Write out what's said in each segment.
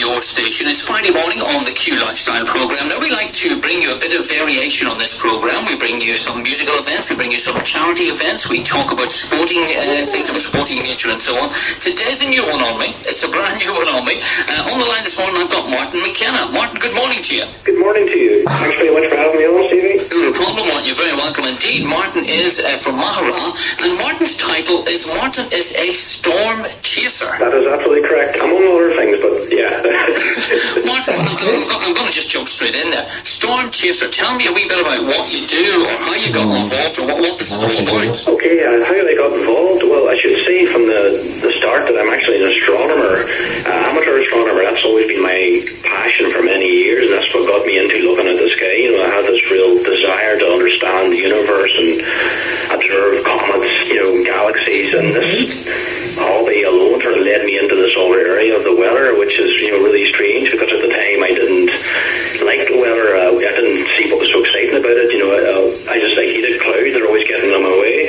your station. It's Friday morning on the Q Lifestyle program. Now, we like to bring you a bit of variation on this program. We bring you some musical events, we bring you some charity events, we talk about sporting things of a sporting nature and so on. Today's a new one on me. It's a brand new one on me. On the line this morning, I've got Martin McKenna. Martin, good morning to you. Good morning to you. Thanks very much for having me on, Stevie. No problem, Martin. You're very welcome indeed. Martin is from Mahara, and Martin's title is Martin is a storm chaser. That is absolutely correct. Among other things, but yeah. Martin, I'm going to just jump straight in there. Storm chaser, tell me a wee bit about what you do or how you got involved or what this is all about. Okay, how I got involved? Well, I should say from the start that I'm actually an astronomer, amateur astronomer. That's always been my passion for many years, and that's what got me into looking at the sky. You know, I had this real desire to understand the universe and observe comets, galaxies, and this hobby alone sort of led me into this other area of the weather, which is, really strange because at the time I didn't like the weather. I didn't see what was so exciting about it. I hated clouds. They're always getting in my way.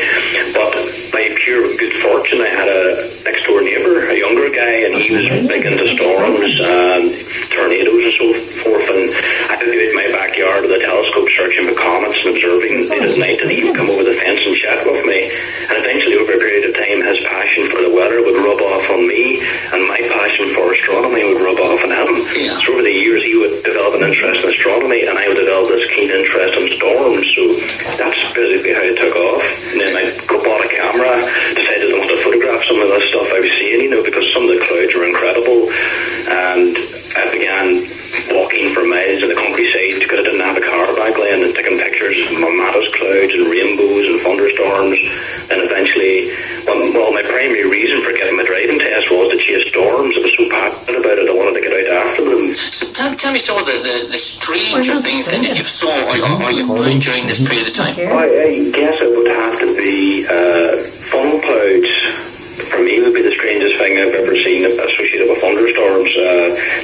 But by pure good fortune, I had a next door neighbour, a younger guy, and he was big into storms and tornadoes and so forth. And I could go out in my backyard with a telescope searching for comets and observing late at night, and he would come over the fence and chat with me. And eventually, over a period of time, his passion for the weather would rub off on me, and my passion for astronomy would rub off on him. Yeah. So over the years, he would develop an interest in astronomy, and I would develop this keen interest in storms. So that's basically how it took off. And then I bought a camera, decided I wanted to photograph some of the stuff I was seeing, because some of the clouds were incredible. And I began walking for miles in the countryside because I didn't have a car back then, and taking pictures of mammatus clouds and rainbows and thunderstorms. And eventually, my primary reason for getting my driving test was to chase storms. I was so passionate about it, I wanted to get out after them. So tell me some of the stranger things then that you've saw or you've found during this period of time. I guess it would have to be funnel clouds. For me, would be the strangest thing I've ever seen associated with thunderstorms.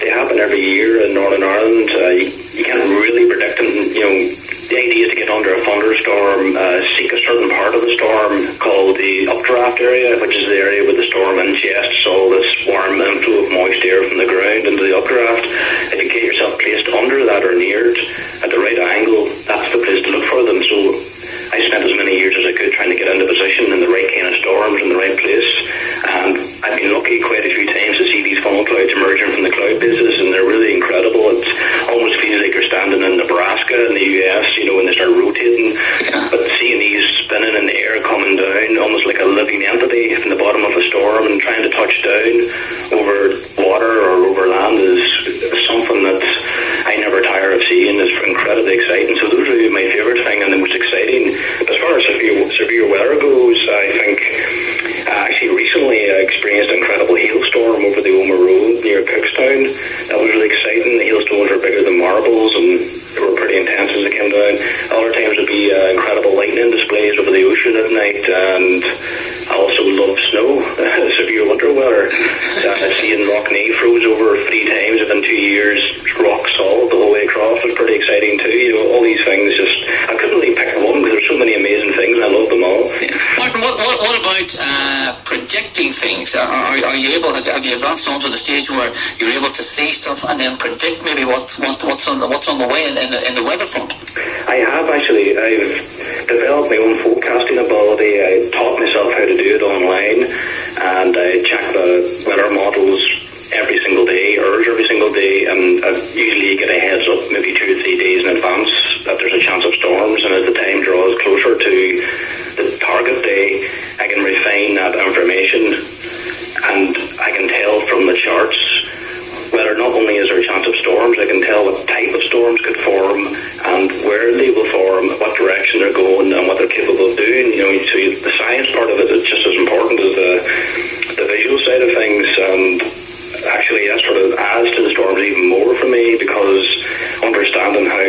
They happen every year in Northern Ireland. You can't really predict them. The idea is to get under a thunderstorm, seek a certain part of the storm called the updraft area, which is the area where the storm ingests all this warm inflow of moist air from the ground into the updraft. If you get yourself placed under that or near it at the right angle, that's the place to look for them. So I spent as many years as I could trying to get into position in the right kind of storms in the right place. And I've been lucky quite a few times to see these funnel clouds emerging from the cloud bases, and they're really incredible. It almost feels like you're standing in Nebraska in the US, when they start rotating. But seeing these spinning in the air, coming down, almost like a living entity from the bottom of a storm, and trying to touch down over water or over land is something that I never tire of seeing. It's incredibly exciting. So those are really my favourite thing and the most exciting. As far as severe weather goes, I think actually recently I experienced an incredible hailstorm over the Omer Road near Cookstown. That was really exciting. The hailstones were bigger than marbles, and they were pretty intense as they came down. Other times would be incredible lightning displays over the ocean at night, and I also love snow, severe winter weather. Seeing Rockney froze over 3 times within 2 years, rock solid the whole way across was pretty exciting too. All these things I couldn't really pick one because there's so many amazing things and I love them all. Yeah. Martin, what about predicting things? Are you able? Have you advanced on to the stage where you're able to see stuff and then predict maybe what's on the way in the weather front? I have actually. I've developed my own forecasting ability. I taught myself how to do it online, and I check the weather models every single day, every single day, and I usually get a heads up maybe 2 or 3 days in advance that there's a chance of storms, and as the time draws closer to the target day, I can refine that information, and I can tell from the charts whether not only is there a chance of storms, I can tell what type of storms could form and where they will form, what direction they're going, and what they're capable of doing. So the science part of it is just as important as the visual side of things, and actually that sort of adds to the storms even more for me, because understanding how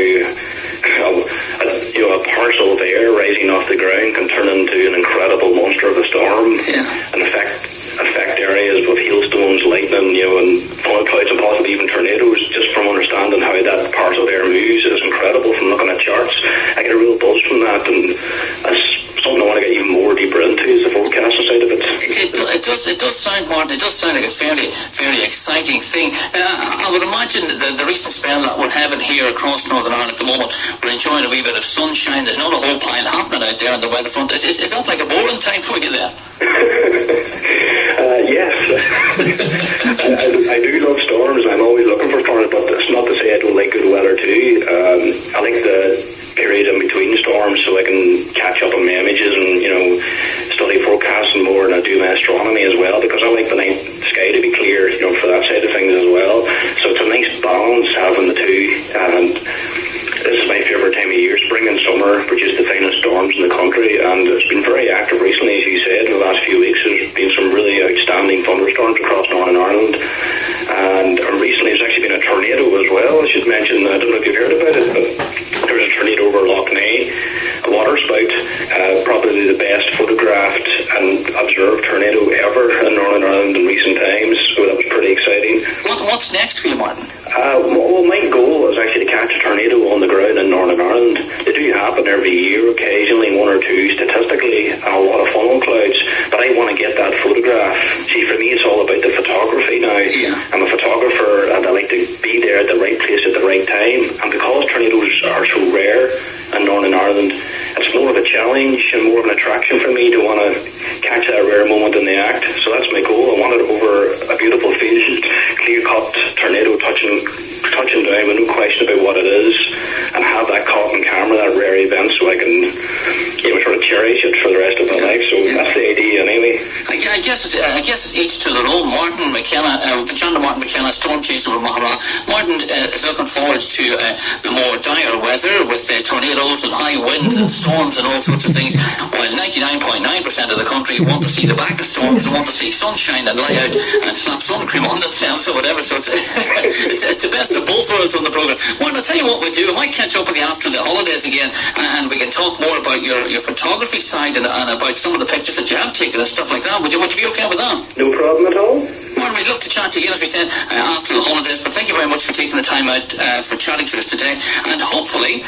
a parcel of air rising off the ground can turn into an incredible monster of a storm and affect areas with hailstones, lightning, and funnel clouds, and possibly even tornadoes. Just from understanding how that parcel of air moves is incredible. From looking at charts, I get a real buzz from that, and that's something I want to get even more deeper into, is the forecasting side of it. It does sound, Martin, it does sound like a fairly exciting thing. I would imagine the recent spell that we're having here across Northern Ireland at the moment, we're enjoying a wee bit of sunshine. There's not a whole pile happening out there on the weather front. Is that like a boring time for you there? Yes. I do love storms. I'm always looking for storms, but it's not to say I don't like good weather too. I like the period in between storms so I can catch up on my images and, study forecasting more, and I do my astronomy as well, because I like the night sky to be clear, for that side of things as well. So it's a nice balance having the two, and this is my favourite time of year. Spring and summer produce the finest storms in the country, and it's been very active recently, as you said. In the last few weeks there's been some really outstanding thunderstorms across Northern Ireland, and recently there's actually been a tornado as well. I should mention, I don't know if you've heard about it, but there was a tornado over Loch Ness, a water spout, probably the best photographed and observed tornado ever in Northern Ireland in recent times, so that was pretty exciting. What's next for you, Martin? Well, my goal is actually to catch a tornado on the ground in Northern Ireland. They do happen every year, occasionally one or two statistically, and a lot of funnel clouds, but I want to get that photograph. See, for me it's all about the photography now. Yeah. I'm a photographer and I like to be there at the right place at the right time, and because tornadoes are so rare in Northern Ireland, it's more of a challenge and more of an attraction for me to want to catch that rare moment in the act. So that's my goal. I want it over a beautiful field, clear-cut tornado touching down with no question about what it is, and have that caught on camera, that rare event, so I can sort of cherish it for the rest of my life. So that's the idea anyway. I guess it's each to their own. Martin McKenna, John Martin McKenna, storm chaser from Mahara. Martin is looking forward to the more dire weather with tornadoes and high winds and storms and all sorts of things, while 99.9% of the country want to see the back of storms, want to see sunshine and lie out and slap sun cream on themselves or whatever. So it's the best of both worlds on the programme. Martin, I'll tell you what we'll do. I might catch up with you after the holidays again, and we can talk more about your photography side and about some of the pictures that you have taken and stuff like that. Would you be okay with that? No problem at all. Martin, we'd love to chat to you again, as we said, after the holidays, but thank you very much for taking the time out for chatting to us today, and hopefully,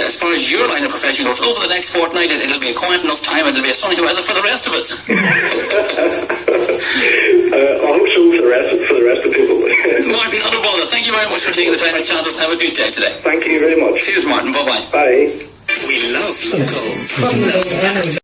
as far as your line of profession goes, over the next fortnight it'll be a quiet enough time and it'll be a sunny weather for the rest of us. I hope so for the rest of people. Martin, not a bother. Thank you very much for taking the time to chat to us. Have a good day today. Thank you very much. Cheers, Martin. Bye-bye. Bye. We love local.